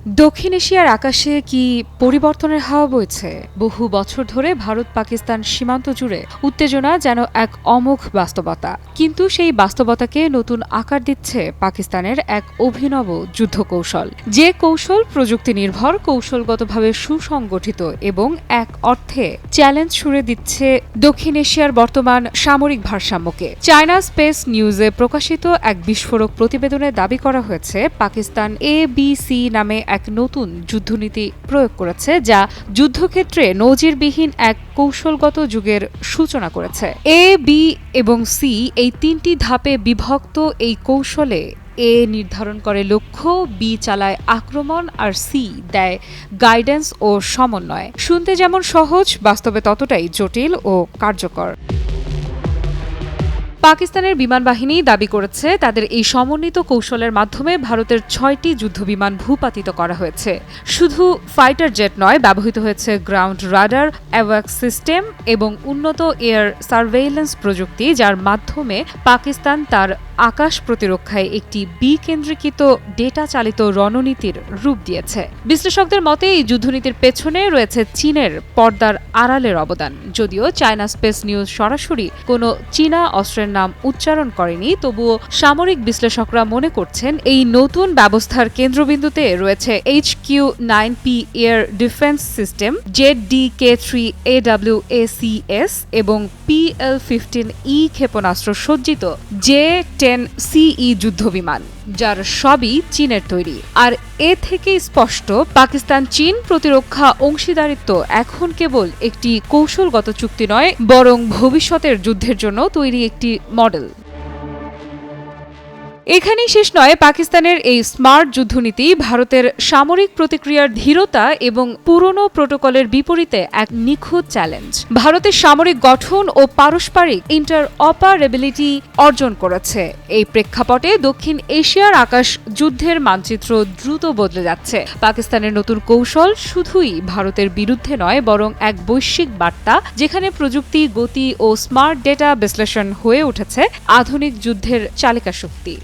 দক্ষিণ এশিয়ার আকাশে কি পরিবর্তনের হাওয়া বইছে? বহু বছর ধরে ভারত পাকিস্তান সীমান্ত জুড়ে উত্তেজনা যেন এক অমোঘ বাস্তবতা। কিন্তু সেই বাস্তবতাকে নতুন আকার দিচ্ছে পাকিস্তানের এক অভিনব যুদ্ধ কৌশল, যে কৌশল প্রযুক্তি নির্ভর, কৌশলগতভাবে সুসংগঠিত এবং এক অর্থে চ্যালেঞ্জ ছুড়ে দিচ্ছে দক্ষিণ এশিয়ার বর্তমান সামরিক ভারসাম্যকে। চায়না স্পেস নিউজে প্রকাশিত এক বিস্ফোরক প্রতিবেদনে দাবি করা হয়েছে ABC নামে এক নতুন যুদ্ধনীতি প্রয়োগ করেছে, যা যুদ্ধক্ষেত্রে নজিরবিহীন এক কৌশলগত যুগের সূচনা করেছে। A, B এবং C এই তিনটি ধাপে বিভক্ত এই কৌশলে A নির্ধারণ করে লক্ষ্য, B চালায় আক্রমণ, আর C দেয় গাইডেন্স ও সমন্বয়। শুনতে যেমন সহজ, বাস্তবে ততটাই জটিল ও কার্যকর। পাকিস্তানের বিমান বাহিনী দাবি করেছে তাদের এই সমন্বিত কৌশলের মাধ্যমে ভারতের 6টি যুদ্ধবিমান ভূপাতিত করা হয়েছে। শুধু ফাইটার জেট নয়, ব্যবহৃত হয়েছে গ্রাউন্ড রাডার, অ্যাওয়াক্স সিস্টেম এবং উন্নত এয়ার সার্ভেইলেন্স প্রযুক্তি, যার মাধ্যমে পাকিস্তান তার আকাশ প্রতিরক্ষায় একটি বিকেন্দ্রীকৃত ডেটা চালিত রণনীতির রূপ দিয়েছে। বিশ্লেষকদের মতে এই যুদ্ধনীতির পেছনে রয়েছে চীনের পর্দার আড়ালের অবদান। যদিও চায়না স্পেস নিউজ সরাসরি কোনো চীনা অস্ত্রের নাম উচ্চারণ করেনি, তবুও সামরিক বিশ্লেষকরা মনে করছেন এই নতুন ব্যবস্থার কেন্দ্রবিন্দুতে রয়েছে HQ-9P air defence system, ZDK-3 AWACS এবং PL-15E ক্ষেপণাস্ত্র সজ্জিত J-10CE যুদ্ধবিমান, যার সবই চীনের তৈরি। আর এ থেকেই স্পষ্ট, পাকিস্তান চীন প্রতিরক্ষা অংশীদারিত্ব এখন কেবল একটি কৌশলগত চুক্তি নয়, বরং ভবিষ্যতের যুদ্ধের জন্য তৈরি একটি মডেল। এখানেই শেষ নয়। পাকিস্তানের এই স্মার্ট যুদ্ধনীতি ভারতের সামরিক প্রতিক্রিয়ার ধীরতা এবং পুরনো প্রোটোকলের বিপরীতে এক নিখুঁত চ্যালেঞ্জ। ভারতের সামরিক গঠন ও পারস্পরিক ইন্টারঅপারেবিলিটি অর্জন করেছে। এই প্রেক্ষাপটে দক্ষিণ এশিয়ার আকাশ যুদ্ধের মানচিত্র দ্রুত বদলে যাচ্ছে। পাকিস্তানের নতুন কৌশল শুধুই ভারতের বিরুদ্ধে নয়, বরং এক বৈশ্বিক বার্তা, যেখানে প্রযুক্তি, গতি ও স্মার্ট ডেটা বিশ্লেষণ হয়ে উঠেছে আধুনিক যুদ্ধের চালিকা শক্তি।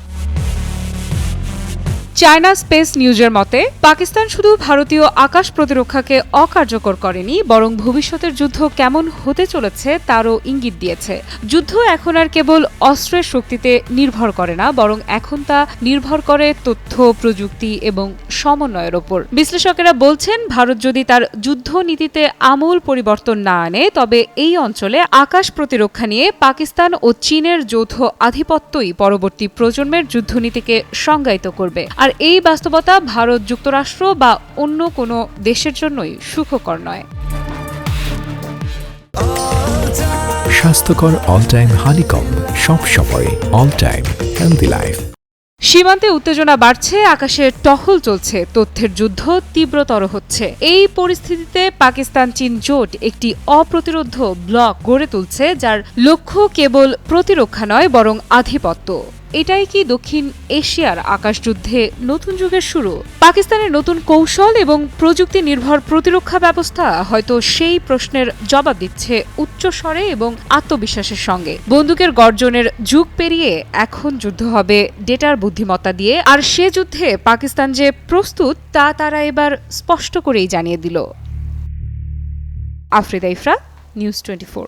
চায়না স্পেস নিউজের মতে, পাকিস্তান শুধু ভারতীয় আকাশ প্রতিরক্ষাকে অকার্যকর করেনি, বরং ভবিষ্যতের যুদ্ধ কেমন হতে চলেছে তারও ইঙ্গিত দিয়েছে। যুদ্ধ এখন আর কেবল অস্ত্রের শক্তিতে নির্ভর করে না, বরং এখন তা নির্ভর করে তথ্য, প্রযুক্তি এবং সমন্বয়ের ওপর। বিশ্লেষকেরা বলছেন, ভারত যদি তার যুদ্ধ নীতিতে আমূল পরিবর্তন না আনে, তবে এই অঞ্চলে আকাশ প্রতিরক্ষা নিয়ে পাকিস্তান ও চীনের যৌথ আধিপত্যই পরবর্তী প্রজন্মের যুদ্ধনীতিকে সংজ্ঞায়িত করবে। আর এই বাস্তবতা ভারত, যুক্তরাষ্ট্র বা অন্য কোনো দেশের জন্যই সুখকর নয়। স্বাস্থ্যকর অল টাইম হানিকম্ব, সব সময় অল টাইম হেলদি লাইফ। সীমান্তে উত্তেজনা বাড়ছে, আকাশে টহল চলছে, তথ্যের যুদ্ধ তীব্রতর হচ্ছে। এই পরিস্থিতিতে পাকিস্তান চীন জোট একটি অপ্রতিরোধ্য ব্লক গড়ে তুলছে, যার লক্ষ্য কেবল প্রতিরক্ষা নয়, বরং আধিপত্য। এটাই কি দক্ষিণ এশিয়ার আকাশযুদ্ধে নতুন যুগের শুরু? পাকিস্তানের নতুন কৌশল এবং প্রযুক্তি নির্ভর প্রতিরক্ষা ব্যবস্থা হয়তো সেই প্রশ্নের জবাব দিচ্ছে উচ্চস্বরে এবং আত্মবিশ্বাসের সঙ্গে। বন্দুকের গর্জনের যুগ পেরিয়ে এখন যুদ্ধ হবে ডেটার বুদ্ধিমত্তা দিয়ে, আর সে যুদ্ধে পাকিস্তান যে প্রস্তুত তা তারা এবার স্পষ্ট করেই জানিয়ে দিল। আফরিদা ইফরা, নিউজ 24।